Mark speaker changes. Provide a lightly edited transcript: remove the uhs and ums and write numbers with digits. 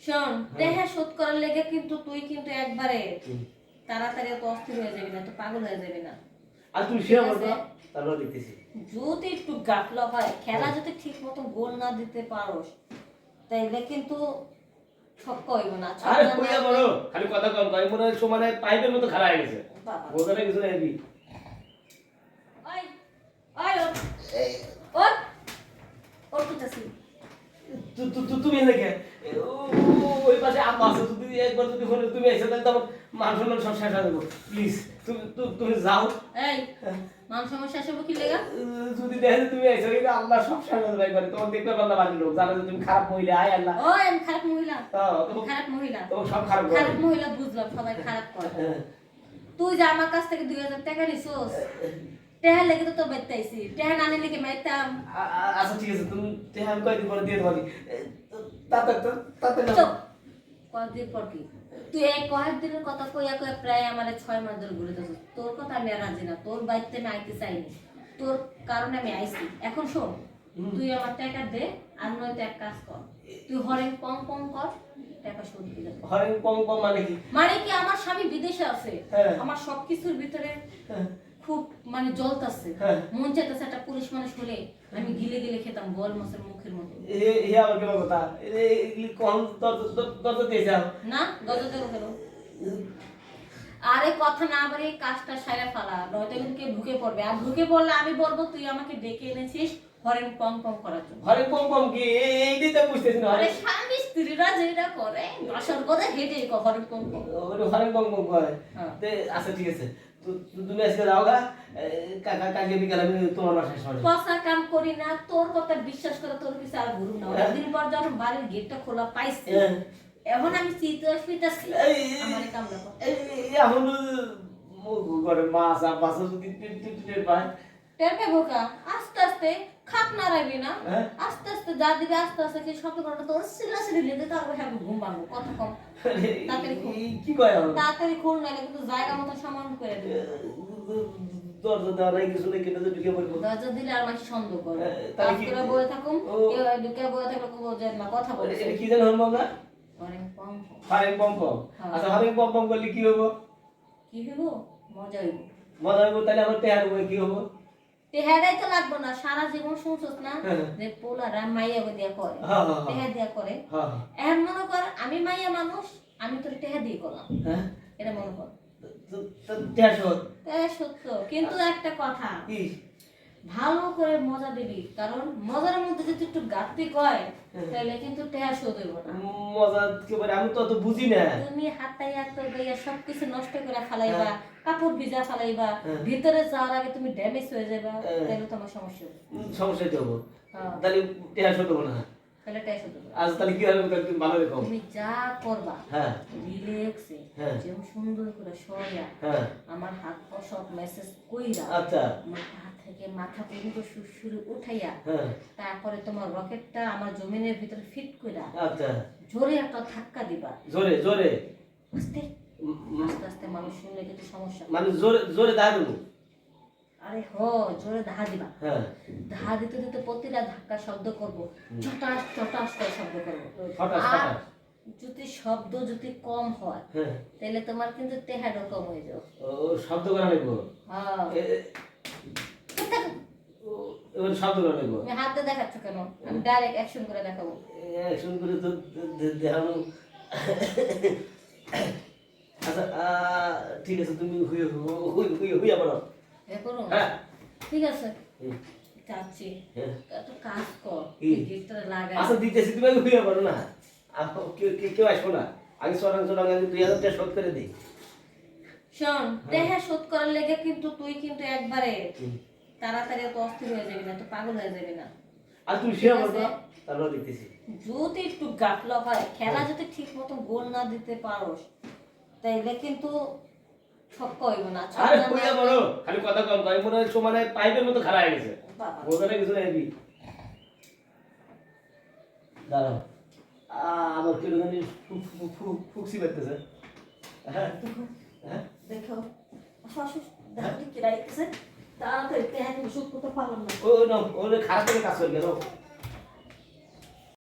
Speaker 1: শোন, দেহা শোধ করার লেগে কিন্তু তুই কিন্তু একবারে তাড়াতাড়ি তো অস্থির হয়ে যাবি না, তো পাগল হয়ে যাবি না।
Speaker 2: আর তুমি শুয়ে পড়ো, তারপর দেখতেছি।
Speaker 1: যদি একটু গাফলা হয়, খেলা যদি ঠিক মতো গোল না দিতে পারোস, তাইলে কিন্তু ছক্কা হইব না।
Speaker 2: আরে শুয়ে পড়ো, খালি কথা কম কই, মনে হয় সমানে পাইপের মতো খাড়া হয়ে গেছে।
Speaker 1: বাবা
Speaker 2: বোঝালে কিছু নাই বি।
Speaker 1: ওই ওই ওই ওর কুতাছি
Speaker 2: তুমি এদিকে ওই পাশে আম্মা আছে, যদি একবার যদি হলে তুমি এসে তাহলে তোমার মান সম্মান সব শেষ হয়ে যাবো। প্লিজ তুমি যাও।
Speaker 1: এই মান সমস্যা সব কি লাগা?
Speaker 2: যদি দেখে যে তুমি এসে কিন্তু আল্লাহ সব শেষ হয়ে যাবে একবারে। তোমার দেখতে পারলা বাড়ির লোক জানে যে তুমি খারাপ মহিলা। আয় আল্লাহ,
Speaker 1: ওই আমি খারাপ মহিলা?
Speaker 2: তুমি
Speaker 1: খারাপ মহিলা?
Speaker 2: তোমার সব খারাপ করে।
Speaker 1: খারাপ মহিলা বুঝলাম, সবাই খারাপ করে। তুই যে আমার কাছ থেকে 2000 টাকা নিছস, টাকা লেগে তো তোর বাইতে আইছি, টাকা না নিলে কি মাইতাম?
Speaker 2: আচ্ছা ঠিক আছে, তুমি তেহার আমি কয়েকদিন পরে দিয়ে দেবো। তাতে না
Speaker 1: চুপ। কয়েকদিন পর কি? তুই এই কয়েকদিনের কথা কইয়া কইয়া প্রায় আমার 6 মাস ধরে ঘুরে যাচ্ছিস। তোর কথা আমি আর রাজি না, তোর বাইতে আমি আইতে চাইনি, তোর কারণে আমি আইছি। এখন শোন, তুই আমার টাকা দে, আর নয়তো এক কাজ কর, তুই হরেন পং পং কর, টাকা শোধ দিলে।
Speaker 2: হরেন কম কম মানে কি?
Speaker 1: মানে কি, আমার স্বামী বিদেশে আছে,
Speaker 2: হ্যাঁ।
Speaker 1: আমার সবকিছুর ভিতরে খুব মানে জ্বলতাছে,
Speaker 2: হ্যাঁ।
Speaker 1: মন চাইতেছে একটা পুরুষ মানুষ হলে আমি গিলে গিলে খেতাম গোল মাছের মুখের মতো।
Speaker 2: এ আবার কেমন কথা? এগুলি কম দর দিয়ে যাও
Speaker 1: না দরজা দেবো কেন? আরে কথা না বাড়ি কাজটা সাইরা ফেলা, নয়তো কিন্তু কেউ ঢুকে পড়বে, আর ঢুকে পড়লে আমি বলবো তুই আমাকে ডেকে এনেছিস হরেন পং পং করার জন্য।
Speaker 2: হরেন কম কম কি এইটাই তো বুঝতেছি না।
Speaker 1: আরে স্বামী স্ত্রীরা যেটা করে দশর কথা হেঁটে হরেন পং পং।
Speaker 2: হরেন কম কম করে।
Speaker 1: হ্যাঁ।
Speaker 2: আচ্ছা ঠিক আছে, তুমি আজকে যাও গা, কালকে বিকালে আমি তোমার বাসায় সরে
Speaker 1: কথা কাম করি না, তোর কথা বিশ্বাস করে তোর কিছু আর ঘুরু না। অনেকদিন পর যখন বাড়ির গেটটা খোলা পাইছি, এখন আমি চিন্তা ফিরতেছি আমার কামটা কর।
Speaker 2: এখন ঘরে মাছ আর মাছ যদি পায়
Speaker 1: টের পাবো কা? আস্তে আস্তে খাপ নাড়াবি না, আস্তে আস্তে যা দিবি আস্তে আস্তে কি শব্দ করবে তোর সিলাসিলি লেগে তারপর হ্যাঁ ঘুম ভাঙবো। কথা কম, তাড়াতাড়ি খুল,
Speaker 2: কি কয়
Speaker 1: তাড়াতাড়ি খুল, নাহলে কিন্তু জায়গা মতো সামান করে দিবি।
Speaker 2: দরজা দেওয়া নাই কিছু নেই, কিন্তু ঢুকে পড়বো।
Speaker 1: দরজা দিলে আর মাসি সন্দেহ করবে,
Speaker 2: তাহলে
Speaker 1: কাজ
Speaker 2: কি
Speaker 1: করে বয়ে থাকুম, কেউ ঢুকে বয়ে থাকলে কবো যে না কথা বলছে।
Speaker 2: এটা কি জানো আমরা?
Speaker 1: হরেন পং পং।
Speaker 2: হরেন পম পম। আচ্ছা হরেন পম পম করলে কি হবো?
Speaker 1: কি হইব? মজা হইব।
Speaker 2: মজা হইব, তাহলে আমার তেহার হবো কি হবো?
Speaker 1: তেহারাই তো লাগবো না, সারা জীবন শুনছস না যে পোলারা মাইয়া দিয়া করে, টেহা দিয়া করে। এখন মনে কর আমি মাইয়া মানুষ, আমি তোর টেহা দিয়ে করলাম, এটা মনে কর।
Speaker 2: তেহার শোধ
Speaker 1: সত্য, কিন্তু একটা কথা,
Speaker 2: কি?
Speaker 1: ভালো করে মজা দিবি, কারণ মজার মধ্যে যদি একটু গাত্তি কয় তাহলে কিন্তু টেহা শোধ হইব না।
Speaker 2: মজা কি বলে, আমি তো অত বুঝি না।
Speaker 1: তুমি হাতাইয়া তো গইয়া সবকিছু নষ্ট করে ফেলাইবা, কাপড় ভিজা ফেলাইবা, ভিতরে যাওয়ার আগে তুমি ড্যামেজ হয়ে যাবা, তাহলে তোমার সমস্যা হবে।
Speaker 2: সমস্যা তো হবো, তাহলে তেহার শোধ হবো না।
Speaker 1: তাহলে টেহা শোধ হবে।
Speaker 2: আজ তাহলে কি হবে, তুমি ভালো দেখো।
Speaker 1: তুমি যা করবা
Speaker 2: হ্যাঁ
Speaker 1: রিল্যাক্সে, যেমন সুন্দর করে সরিয়া আমার হাত পা সব মেসেজ কইরা,
Speaker 2: আচ্ছা
Speaker 1: আমার পা থেকে মাথা পর্যন্ত সুরসুরি উঠাইয়া, তারপরে তোমার রকেটটা আমার জমিনের ভিতরে ফিট কইরা,
Speaker 2: আচ্ছা
Speaker 1: জোরে একটা ধাক্কা দিবা।
Speaker 2: জোরে জোরে
Speaker 1: আস্তে আস্তে আস্তে, মানুষ শুনলে কিন্তু সমস্যা।
Speaker 2: মানে জোরে জোরে দাঁড়াবো?
Speaker 1: আরে জোরে ধাহা দিবা। ধাহা দিতে দিতে প্রতিটা ধাক্কা শব্দ করবো, চটাস চটাস করে শব্দ করবো। আর যদি শব্দ যদি কম হয় তাহলে তোমার কিন্তু টেহাডো কম হয়ে যাবে।
Speaker 2: ও শব্দ করা লাগবো? এবার শব্দ করা লাগবো?
Speaker 1: তুমি হাতে দেখাচ্ছ কেন? আমি ডাইরেক্ট অ্যাকশন করে দেখাবো।
Speaker 2: অ্যাকশন করে তো দেখানো। আচ্ছা ঠিক আছে, তুমি হুইয়া পড়ো।
Speaker 1: করো? ঠিক আছে, যাচ্ছি। একটু কাজ কর, গেটটা লাগা।
Speaker 2: আচ্ছা দিতেছি, তুমি আগে হুইয়া পড়ো না, কেউ আসবো না। আগে চড়াং চড়াং আমি 2000 টাকা শোধ করে দিই।
Speaker 1: শোন, টাকা শোধ করার লেগে কিন্তু তুই কিন্তু একবারে তাড়াতাড়ি তো অস্থির হয়ে যাবি না, তো পাগল হয়ে যাবি না।
Speaker 2: আর তুমি শুয়ে পড়ো, তারপর দেখতেছি।
Speaker 1: যদি একটু গাফলা হয়, খেলা যদি ঠিক মতো গোল না দিতে পারোস, তাইলে কিন্তু ছক্কা হইব না।
Speaker 2: আরে শুয়ে পড়ো, খালি কথা কম কই, মনে হয় সমানে পাইপের মতো খাড়া হয়ে গেছে। বোঝালে কিছু নাই বি। দাঁড়াও, আমার কি জানি ফুকসি করতেছে।
Speaker 1: দেখো দেখো কি রাইতেছে, তাড়াতাড়ি টাকা শোধ করতে পারলাম না।
Speaker 2: ও না, ওরে খারাপ করে কাজ করে গেল।